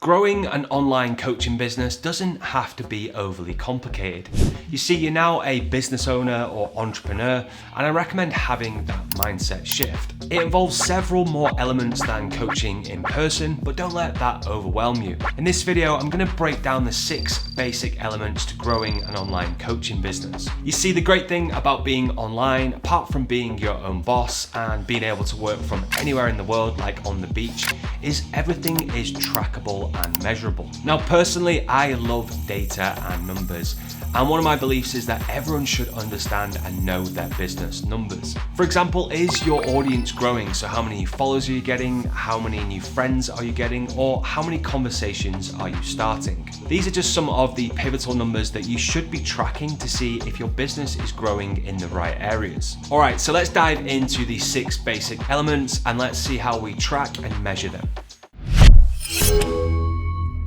Growing an online coaching business doesn't have to be overly complicated. You see, you're now a business owner or entrepreneur, and I recommend having that mindset shift. It involves several more elements than coaching in person, but don't let that overwhelm you. In this video, I'm going to break down the 6 basic elements to growing an online coaching business. You see, the great thing about being online, apart from being your own boss and being able to work from anywhere in the world, like on the beach, is everything is trackable and measurable. Now, personally, I love data and numbers. And one of my beliefs is that everyone should understand and know their business numbers. For example, is your audience growing? So how many followers are you getting? How many new friends are you getting? Or how many conversations are you starting? These are just some of the pivotal numbers that you should be tracking to see if your business is growing in the right areas. All right, so let's dive into the 6 basic elements and let's see how we track and measure them.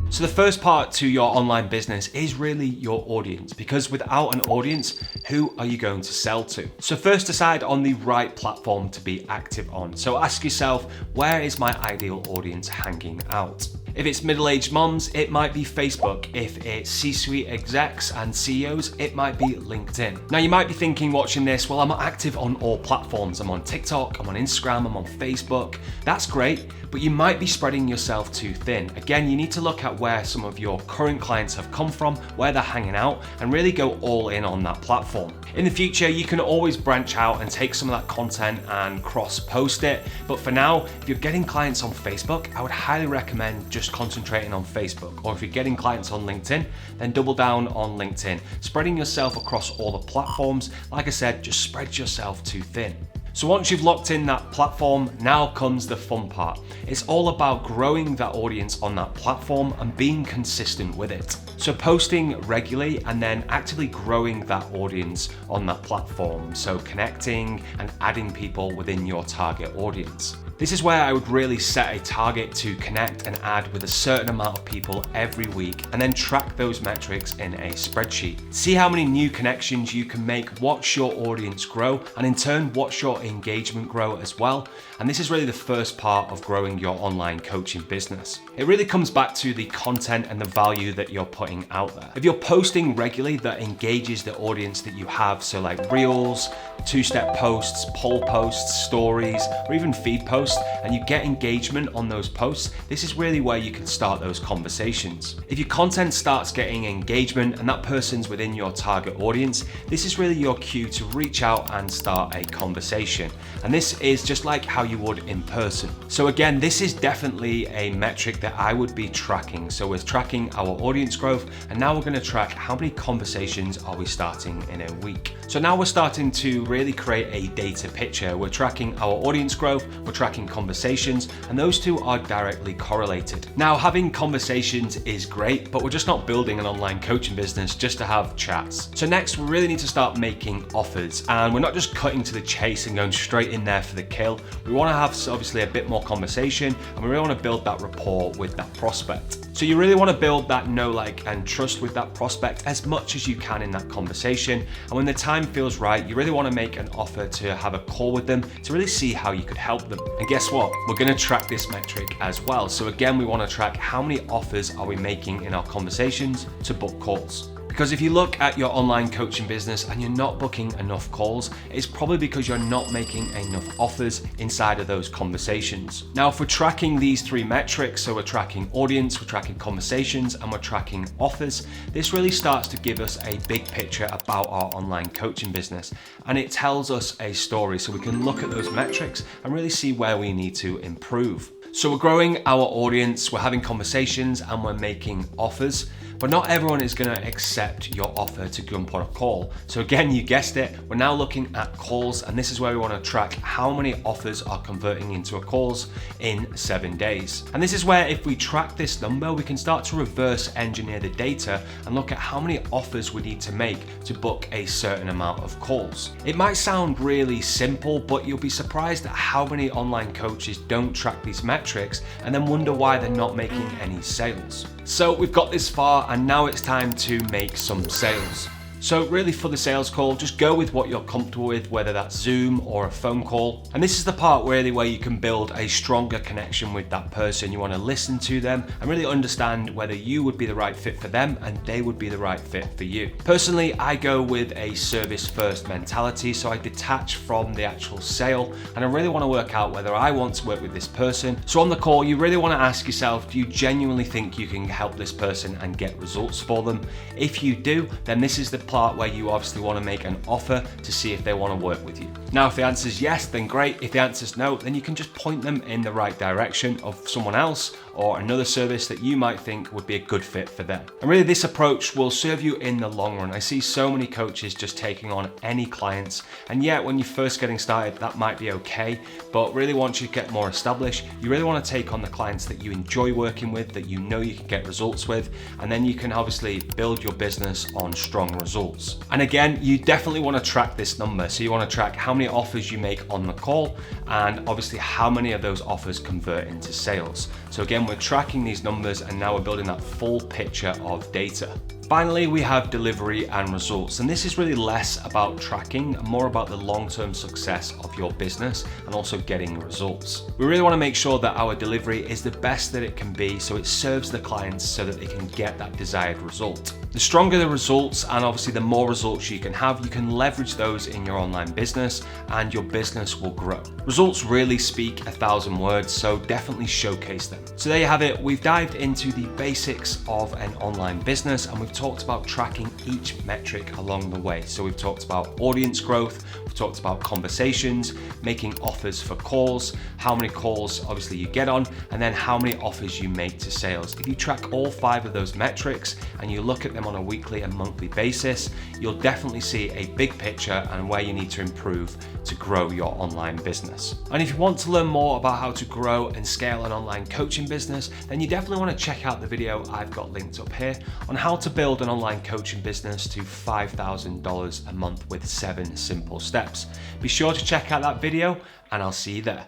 So the first part to your online business is really your audience, because without an audience, who are you going to sell to? So first, decide on the right platform to be active on. So ask yourself, where is my ideal audience hanging out? If it's middle-aged moms, it might be Facebook. If it's C-suite execs and CEOs, it might be LinkedIn. Now you might be thinking watching this, well, I'm active on all platforms. I'm on TikTok, I'm on Instagram, I'm on Facebook. That's great, but you might be spreading yourself too thin. Again, you need to look at where some of your current clients have come from, where they're hanging out, and really go all in on that platform. In the future, you can always branch out and take some of that content and cross-post it. But for now, if you're getting clients on Facebook, I would highly recommend just concentrating on Facebook. Or if you're getting clients on LinkedIn, then double down on LinkedIn. Spreading yourself across all the platforms, like I said, just spread yourself too thin. So once you've locked in that platform, now comes the fun part. It's all about growing that audience on that platform and being consistent with it. So posting regularly and then actively growing that audience on that platform. So connecting and adding people within your target audience. This is where I would really set a target to connect and add with a certain amount of people every week, and then track those metrics in a spreadsheet. See how many new connections you can make, watch your audience grow, and in turn, watch your engagement grow as well. And this is really the first part of growing your online coaching business. It really comes back to the content and the value that you're putting out there. If you're posting regularly that engages the audience that you have, so like reels, 2-step posts, poll posts, stories, or even feed posts, and you get engagement on those posts, this is really where you can start those conversations. If your content starts getting engagement and that person's within your target audience, this is really your cue to reach out and start a conversation. And this is just like how you would in person. So again, this is definitely a metric that I would be tracking. So we're tracking our audience growth, and now we're going to track how many conversations are we starting in a week. So now we're starting to really create a data picture. We're tracking our audience growth, we're tracking conversations, and those two are directly correlated. Now, having conversations is great, but we're just not building an online coaching business just to have chats. So next, we really need to start making offers, and we're not just cutting to the chase and going straight in there for the kill. We want to have obviously a bit more conversation, and we really want to build that rapport with that prospect. So you really want to build that know, like, and trust with that prospect as much as you can in that conversation. And when the time feels right, you really want to make an offer to have a call with them to really see how you could help them. And guess what? We're going to track this metric as well. So again, we want to track how many offers are we making in our conversations to book calls. Because if you look at your online coaching business and you're not booking enough calls, it's probably because you're not making enough offers inside of those conversations. Now, if we're tracking these 3 metrics, so we're tracking audience, we're tracking conversations, and we're tracking offers, this really starts to give us a big picture about our online coaching business. And it tells us a story, so we can look at those metrics and really see where we need to improve. So we're growing our audience, we're having conversations, and we're making offers. But not everyone is going to accept your offer to jump on a call. So again, you guessed it, we're now looking at calls, and this is where we want to track how many offers are converting into calls in 7 days. And this is where, if we track this number, we can start to reverse engineer the data and look at how many offers we need to make to book a certain amount of calls. It might sound really simple, but you'll be surprised at how many online coaches don't track these metrics and then wonder why they're not making any sales. So we've got this far, and now it's time to make some sales. So really for the sales call, just go with what you're comfortable with, whether that's Zoom or a phone call. And this is the part really where you can build a stronger connection with that person. You want to listen to them and really understand whether you would be the right fit for them and they would be the right fit for you. Personally, I go with a service first mentality, so I detach from the actual sale and I really want to work out whether I want to work with this person. So on the call, you really want to ask yourself, do you genuinely think you can help this person and get results for them? If you do, then this is the part where you obviously want to make an offer to see if they want to work with you. Now, if the answer is yes, then great. If the answer is no, then you can just point them in the right direction of someone else or another service that you might think would be a good fit for them. And really this approach will serve you in the long run. I see so many coaches just taking on any clients, and yet when you're first getting started, that might be okay, but really once you get more established, you really want to take on the clients that you enjoy working with, that you know you can get results with, and then you can obviously build your business on strong results. And again, you definitely want to track this number. So you want to track how many offers you make on the call and obviously how many of those offers convert into sales. So again, we're tracking these numbers and now we're building that full picture of data. Finally, we have delivery and results, and this is really less about tracking and more about the long-term success of your business and also getting results. We really want to make sure that our delivery is the best that it can be so it serves the clients so that they can get that desired result. The stronger the results and obviously the more results you can leverage those in your online business and your business will grow. Results really speak 1,000 words, so definitely showcase them. So there you have it. We've dived into the basics of an online business and we've talked about tracking each metric along the way. So we've talked about audience growth, we've talked about conversations, making offers for calls, how many calls obviously you get on, and then how many offers you make to sales. If you track all 5 of those metrics and you look at them on a weekly and monthly basis, you'll definitely see a big picture and where you need to improve to grow your online business. And if you want to learn more about how to grow and scale an online coaching business, then you definitely want to check out the video I've got linked up here on how to build an online coaching business to $5,000 a month with 7 simple steps. Be sure to check out that video and I'll see you there.